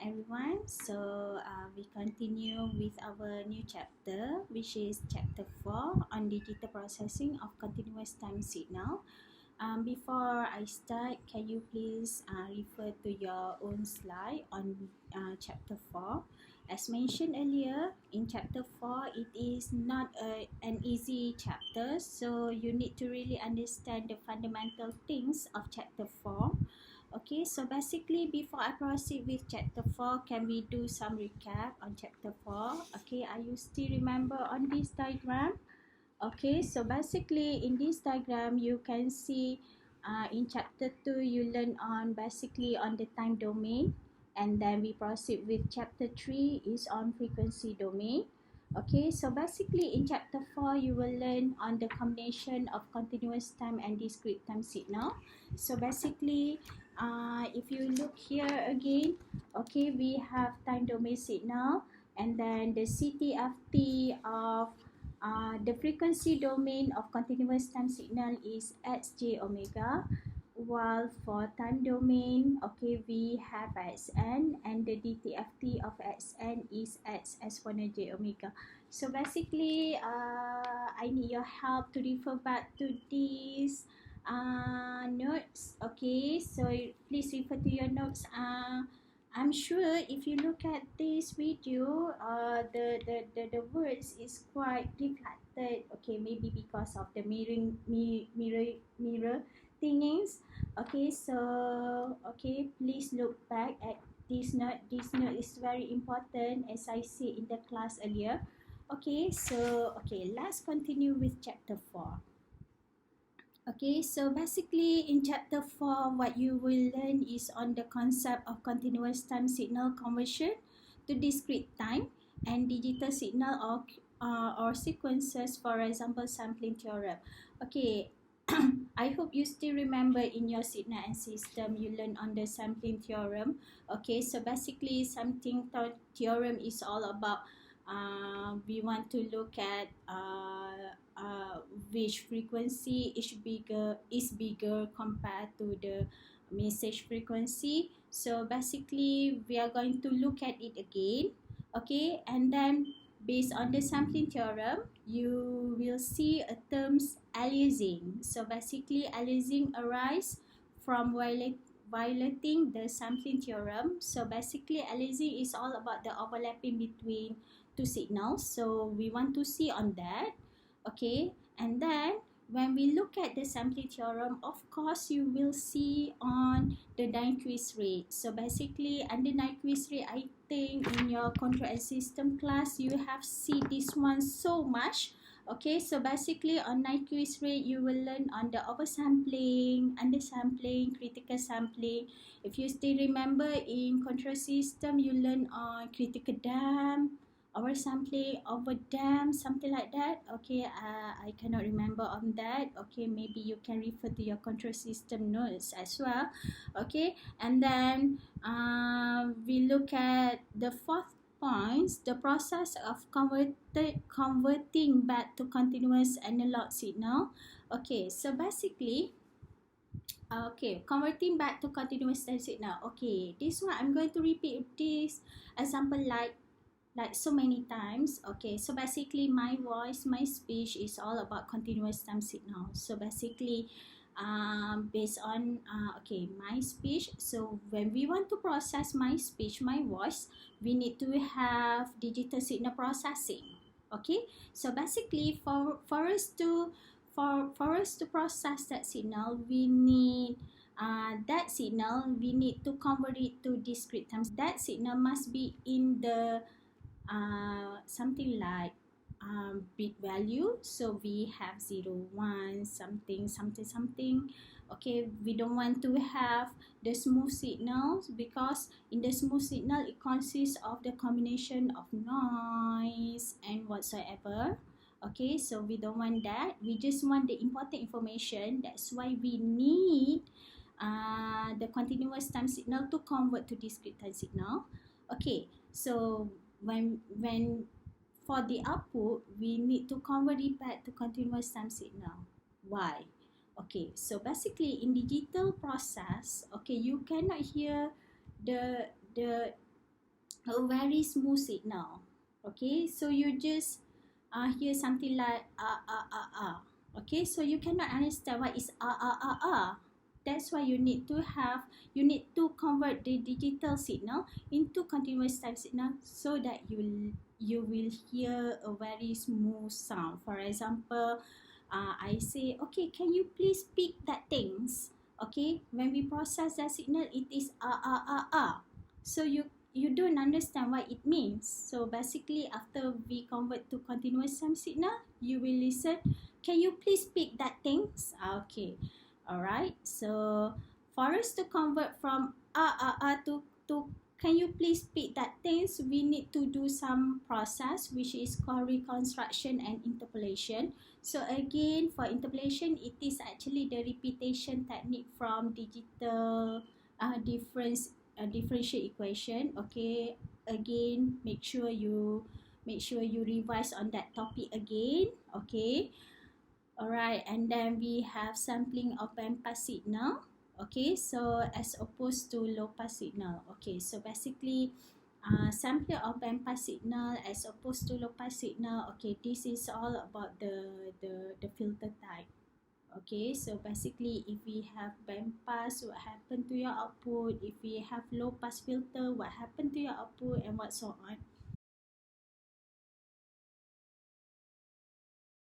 everyone. We continue with our new chapter, which is chapter 4 on digital processing of continuous time signal. Before I start, can you please refer to your own slide on chapter 4? As mentioned earlier, in chapter 4, it is not an easy chapter, so you need to really understand the fundamental things of chapter 4. Okay, so basically before I proceed with chapter 4, can we do some recap on chapter 4? Okay, are you still remember on this diagram? Okay, so basically in this diagram you can see in chapter 2 you learn on basically on the time domain, and then we proceed with chapter 3 is on frequency domain. Okay, so basically in chapter 4 you will learn on the combination of continuous time and discrete time signal. So basically if you look here again, okay, we have time domain signal, and then the CTFT of the frequency domain of continuous time signal is xj omega, while for time domain, okay, we have xn, and the DTFT of xn is x exponent j omega. So basically, I need your help to refer back to these notes. Okay, so please refer to your notes. I'm sure if you look at this video, the words is quite reflected. Okay, maybe because of the mirror thingings. Okay, so okay, please look back at this note. This note is very important, as I said in the class earlier. Okay, so okay, let's continue with chapter 4. Okay, so basically in chapter 4, what you will learn is on the concept of continuous time signal conversion to discrete time and digital signal or sequences, for example, sampling theorem. Okay, I hope you still remember in your signal and system you learn on the sampling theorem. Okay, so basically sampling theorem is all about we want to look at which frequency is bigger compared to the message frequency. So basically we are going to look at it again. Okay, and then based on the sampling theorem, you will see a terms aliasing. So basically aliasing arise from violating the sampling theorem. So basically aliasing is all about the overlapping between two signals, so we want to see on that. Okay, and then when we look at the sampling theorem, of course you will see on the Nyquist rate. So basically under Nyquist rate, I think in your control and system class you have seen this one so much. Okay, so basically on Nyquist rate you will learn on the oversampling, undersampling, critical sampling. If you still remember in control system, you learn on critical damp, oversampling, overdamp, something like that. Okay, I cannot remember on that. Okay, maybe you can refer to your control system notes as well. Okay, and then we look at the fourth points, the process of converting back to continuous analog signal. Okay, so basically, okay, converting back to continuous time signal. Okay, this one I'm going to repeat this example like so many times. Okay, so basically my voice, my speech is all about continuous time signal. So basically based on okay, my speech, so when we want to process my speech, my voice, we need to have digital signal processing. Okay, so basically for us to process that signal, we need that signal, we need to convert it to discrete time. That signal must be in the something like bit value. So we have 0, 1, something. Okay, we don't want to have the smooth signals, because in the smooth signal it consists of the combination of noise and whatsoever. Okay, so we don't want that. We just want the important information. That's why we need the continuous time signal to convert to discrete time signal. Okay, so when for the output, we need to convert it back to continuous time signal. Why? Okay, so basically in digital process, okay, you cannot hear the a very smooth signal. Okay, so you just hear something like okay, so you cannot understand what is That's why you need to convert the digital signal into continuous time signal, so that you will hear a very smooth sound. For example, I say, okay, can you please speak that things? Okay, when we process that signal, it is so you don't understand what it means. So basically, after we convert to continuous time signal, you will listen. Can you please speak that things? Okay, all right. So for us to convert from to can you please speak that things, we need to do some process which is called reconstruction and interpolation. So again, for interpolation, it is actually the repetition technique from digital differential equation. Okay, again, make sure you revise on that topic again. Okay, all right, and then we have sampling of band pass signal. Okay, so as opposed to low pass signal. Okay, so basically, sampling of band pass signal as opposed to low pass signal. Okay, this is all about the filter type. Okay, so basically, if we have band pass, what happened to your output? If we have low pass filter, what happened to your output, and what so on.